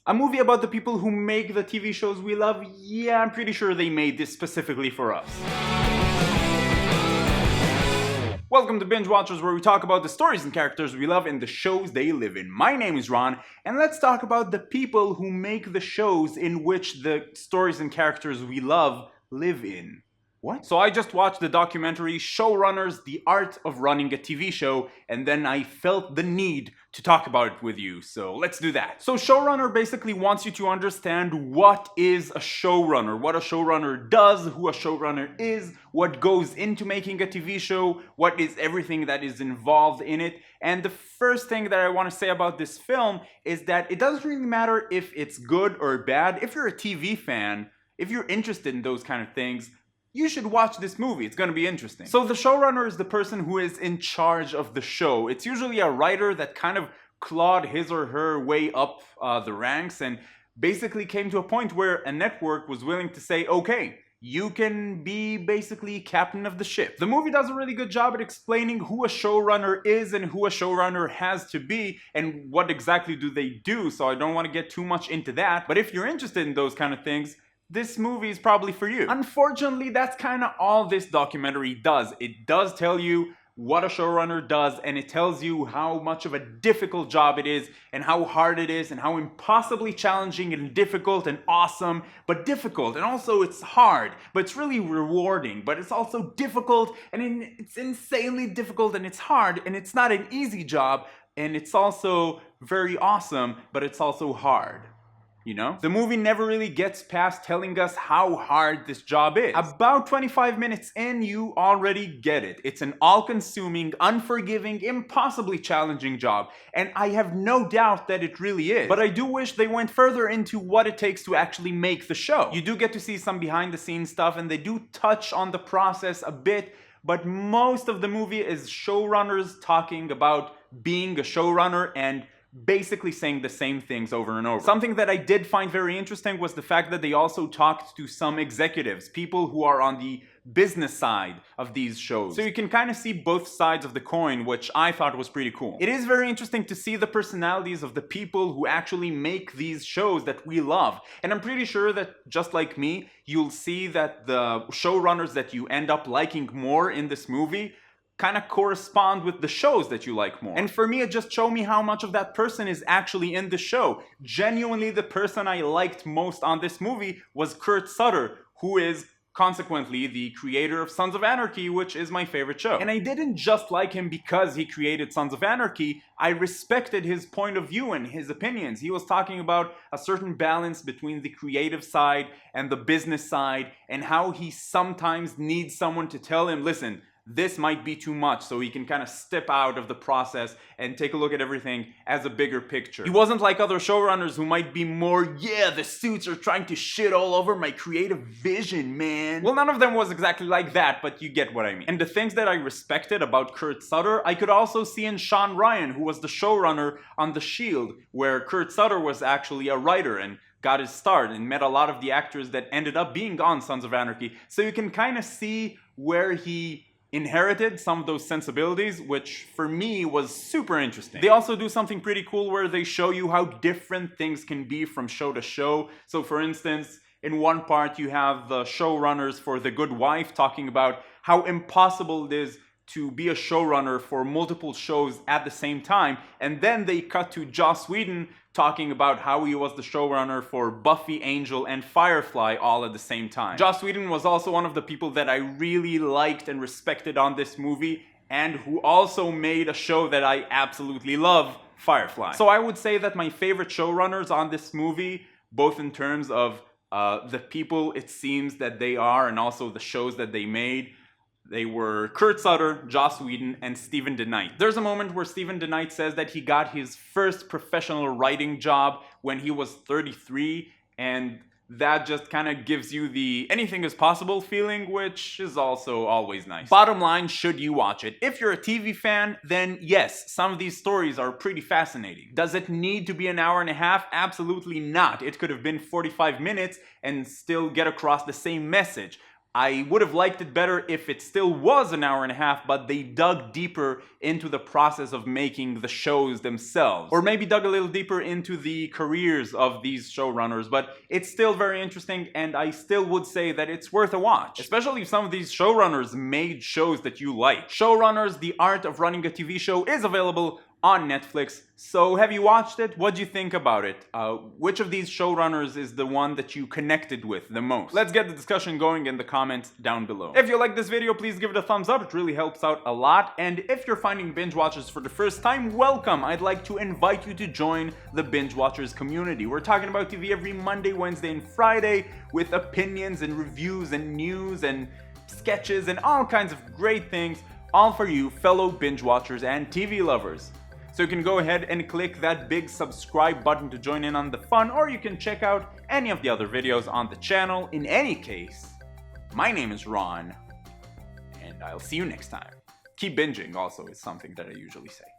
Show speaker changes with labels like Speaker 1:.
Speaker 1: A movie about the people who make the TV shows we love? Yeah, I'm pretty sure they made this specifically for us. Welcome to Binge Watchers, where we talk about the stories and characters we love and the shows they live in. My name is Ron, and let's talk about the people who make the shows in which the stories and characters we love live in. What? So I just watched the documentary Showrunners, The Art of Running a TV Show, and then I felt the need to talk about it with you, so let's do that. So Showrunner basically wants you to understand what is a showrunner, what a showrunner does, who a showrunner is, what goes into making a TV show, what is everything that is involved in it. And the first thing that I want to say about this film is that it doesn't really matter if it's good or bad. If you're a TV fan, if you're interested in those kind of things, you should watch this movie. It's gonna be interesting. So the showrunner is the person who is in charge of the show. It's usually a writer that kind of clawed his or her way up the ranks and basically came to a point where a network was willing to say, okay, you can be basically captain of the ship. The movie does a really good job at explaining who a showrunner is and who a showrunner has to be and what exactly do they do, so I don't want to get too much into that. But if you're interested in those kind of things, this movie is probably for you. Unfortunately, that's kind of all this documentary does. It does tell you what a showrunner does, and it tells you how much of a difficult job it is, and how hard it is, and how impossibly challenging and difficult and awesome, but difficult. And also it's hard, but it's really rewarding, but it's also difficult, and it's insanely difficult, and it's hard, and it's not an easy job, and it's also very awesome, but it's also hard. You know? The movie never really gets past telling us how hard this job is. About 25 minutes in, you already get it. It's an all-consuming, unforgiving, impossibly challenging job, and I have no doubt that it really is. But I do wish they went further into what it takes to actually make the show. You do get to see some behind-the-scenes stuff, and they do touch on the process a bit, but most of the movie is showrunners talking about being a showrunner and basically saying the same things over and over. Something that I did find very interesting was the fact that they also talked to some executives, people who are on the business side of these shows. So you can kind of see both sides of the coin, which I thought was pretty cool. It is very interesting to see the personalities of the people who actually make these shows that we love. And I'm pretty sure that, just like me, you'll see that the showrunners that you end up liking more in this movie kind of correspond with the shows that you like more. And for me, it just showed me how much of that person is actually in the show. Genuinely, the person I liked most on this movie was Kurt Sutter, who is consequently the creator of Sons of Anarchy, which is my favorite show. And I didn't just like him because he created Sons of Anarchy. I respected his point of view and his opinions. He was talking about a certain balance between the creative side and the business side, and how he sometimes needs someone to tell him, listen, this might be too much, so he can kind of step out of the process and take a look at everything as a bigger picture. He wasn't like other showrunners who might be more, yeah, the suits are trying to shit all over my creative vision, man. Well, none of them was exactly like that, but you get what I mean. And the things that I respected about Kurt Sutter, I could also see in Sean Ryan, who was the showrunner on The Shield, where Kurt Sutter was actually a writer and got his start and met a lot of the actors that ended up being on Sons of Anarchy. So you can kind of see where he inherited some of those sensibilities, which for me was super interesting. They also do something pretty cool where they show you how different things can be from show to show. So for instance, in one part you have the showrunners for The Good Wife talking about how impossible it is to be a showrunner for multiple shows at the same time, and then they cut to Joss Whedon talking about how he was the showrunner for Buffy, Angel, and Firefly all at the same time. Joss Whedon was also one of the people that I really liked and respected on this movie, and who also made a show that I absolutely love, Firefly. So I would say that my favorite showrunners on this movie, both in terms of the people it seems that they are and also the shows that they made, they were Kurt Sutter, Joss Whedon, and Stephen DeKnight. There's a moment where Stephen DeKnight says that he got his first professional writing job when he was 33, and that just kind of gives you the anything is possible feeling, which is also always nice. Bottom line, should you watch it? If you're a TV fan, then yes, some of these stories are pretty fascinating. Does it need to be an hour and a half? Absolutely not. It could have been 45 minutes and still get across the same message. I would have liked it better if it still was an hour and a half, but they dug deeper into the process of making the shows themselves. Or maybe dug a little deeper into the careers of these showrunners, but it's still very interesting, and I still would say that it's worth a watch. Especially if some of these showrunners made shows that you like. Showrunners, The Art of Running a TV Show is available on Netflix. So have you watched it? What do you think about it? Which of these showrunners is the one that you connected with the most? Let's get the discussion going in the comments down below. If you like this video, please give it a thumbs up. It really helps out a lot. And if you're finding Binge Watchers for the first time, welcome. I'd like to invite you to join the Binge Watchers community. We're talking about TV every Monday, Wednesday, and Friday with opinions and reviews and news and sketches and all kinds of great things, all for you fellow Binge Watchers and TV lovers. So you can go ahead and click that big subscribe button to join in on the fun, or you can check out any of the other videos on the channel. In any case, my name is Ron, and I'll see you next time. Keep binging also is something that I usually say.